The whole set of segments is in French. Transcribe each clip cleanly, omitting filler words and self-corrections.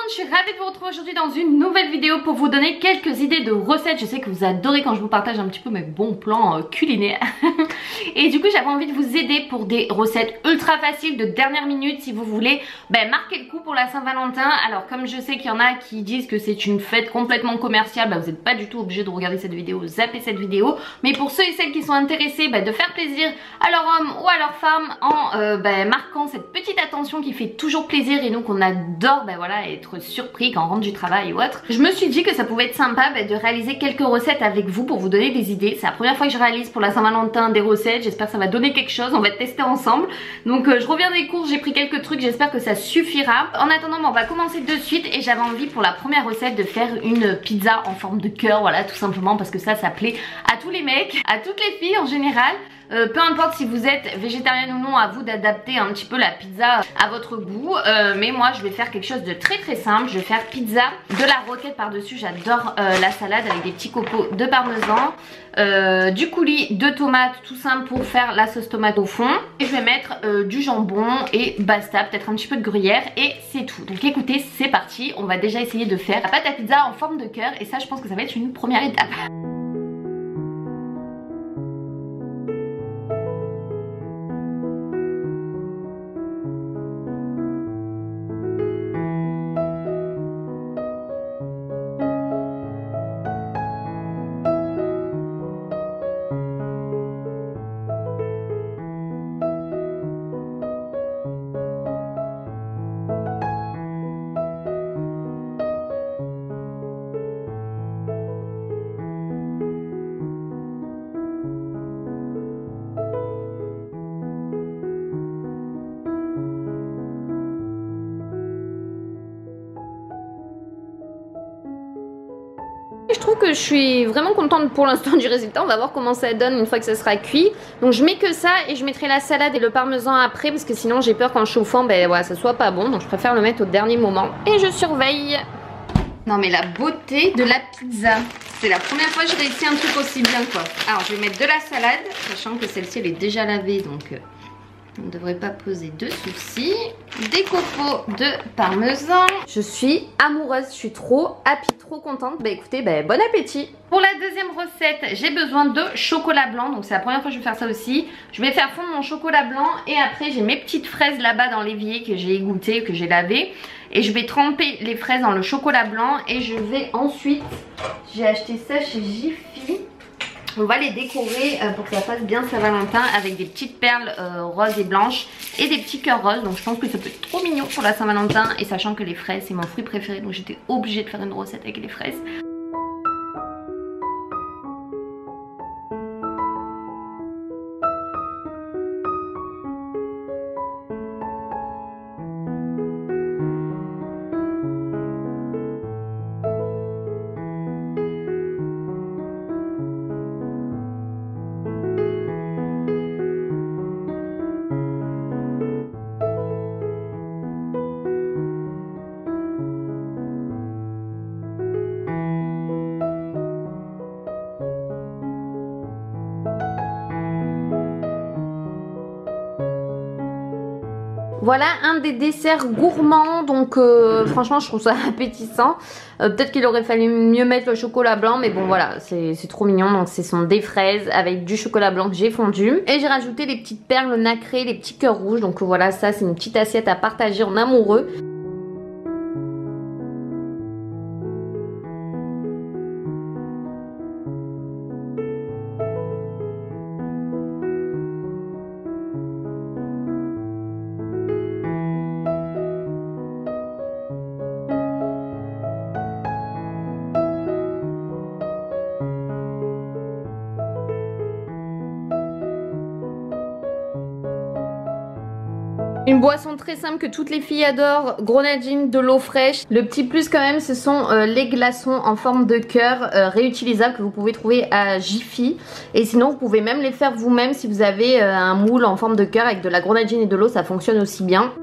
monde, je suis ravie de vous retrouver aujourd'hui dans une nouvelle vidéo pour vous donner quelques idées de recettes. Je sais que vous adorez quand je vous partage un petit peu mes bons plans culinaires. Et du coup j'avais envie de vous aider pour des recettes ultra faciles de dernière minute si vous voulez marquer le coup pour la Saint-Valentin. Alors comme je sais qu'il y en a qui disent que c'est une fête complètement commerciale, vous n'êtes pas du tout obligé de regarder cette vidéo, zapper cette vidéo. Mais pour ceux et celles qui sont intéressés de faire plaisir à leur homme ou à leur femme en marquant cette petite attention qui fait toujours plaisir et nous qu'on adore voilà, être surpris quand on rentre du travail ou autre. Je me suis dit que ça pouvait être sympa de réaliser quelques recettes avec vous pour vous donner des idées. C'est la première fois que je réalise pour la Saint-Valentin des recettes, j'espère que ça va donner quelque chose, on va tester ensemble. Donc je reviens des courses, j'ai pris quelques trucs, j'espère que ça suffira. En attendant on va commencer de suite et j'avais envie pour la première recette de faire une pizza en forme de cœur, voilà, tout simplement parce que ça plaît à tous les mecs, à toutes les filles en général. Peu importe si vous êtes végétarienne ou non, à vous d'adapter un petit peu la pizza à votre goût. Mais moi je vais faire quelque chose de très simple. Je vais faire pizza, de la roquette par dessus. J'adore la salade avec des petits copeaux de parmesan, du coulis de tomates tout simple pour faire la sauce tomate au fond. Et je vais mettre du jambon et basta, peut-être un petit peu de gruyère et c'est tout. Donc écoutez, c'est parti, on va déjà essayer de faire la pâte à pizza en forme de cœur. Et ça je pense que ça va être une première étape. Je trouve que je suis vraiment contente pour l'instant du résultat. On va voir comment ça donne une fois que ça sera cuit. Donc je mets que ça et je mettrai la salade et le parmesan après parce que sinon j'ai peur qu'en chauffant voilà, ça soit pas bon. Donc je préfère le mettre au dernier moment et je surveille. Non mais la beauté de la pizza, c'est la première fois que je réussis un truc aussi bien quoi. Alors je vais mettre de la salade, sachant que celle-ci elle est déjà lavée donc on ne devrait pas poser de soucis. Des copeaux de parmesan. Je suis amoureuse, je suis trop happy, trop contente. Écoutez, bon appétit. Pour la deuxième recette, j'ai besoin de chocolat blanc. Donc c'est la première fois que je vais faire ça aussi. Je vais faire fondre mon chocolat blanc et après j'ai mes petites fraises là-bas dans l'évier que j'ai égouttées, que j'ai lavées. Et je vais tremper les fraises dans le chocolat blanc et je vais ensuite, j'ai acheté ça chez Jiffy. On va les décorer pour que ça fasse bien Saint-Valentin avec des petites perles roses et blanches et des petits cœurs roses. Donc je pense que ça peut être trop mignon pour la Saint-Valentin. Et sachant que les fraises c'est mon fruit préféré, donc j'étais obligée de faire une recette avec les fraises. Voilà un des desserts gourmands, donc franchement je trouve ça appétissant. Peut-être qu'il aurait fallu mieux mettre le chocolat blanc, mais bon voilà, c'est trop mignon. Donc ce sont des fraises avec du chocolat blanc que j'ai fondu. Et j'ai rajouté les petites perles nacrées, les petits cœurs rouges. Donc voilà, ça c'est une petite assiette à partager en amoureux. Une boisson très simple que toutes les filles adorent, grenadine, de l'eau fraîche. Le petit plus quand même ce sont les glaçons en forme de cœur réutilisables que vous pouvez trouver à Jiffy. Et sinon vous pouvez même les faire vous-même si vous avez un moule en forme de cœur avec de la grenadine et de l'eau, ça fonctionne aussi bien.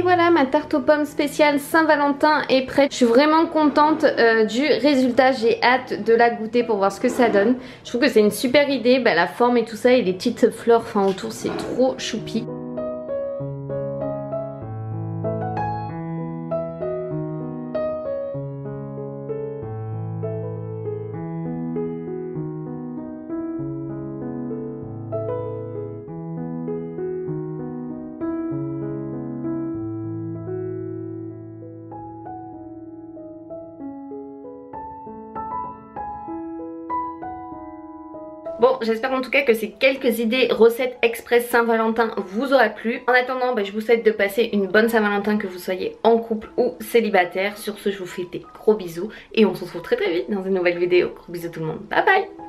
Et voilà, ma tarte aux pommes spéciale Saint-Valentin est prête. Je suis vraiment contente du résultat. J'ai hâte de la goûter pour voir ce que ça donne. Je trouve que c'est une super idée, la forme et tout ça et les petites fleurs autour, c'est trop choupi. Bon, j'espère en tout cas que ces quelques idées recettes express Saint-Valentin vous aura plu. En attendant, je vous souhaite de passer une bonne Saint-Valentin, que vous soyez en couple ou célibataire. Sur ce, je vous fais des gros bisous et on se retrouve très vite dans une nouvelle vidéo. Gros bisous tout le monde, bye bye.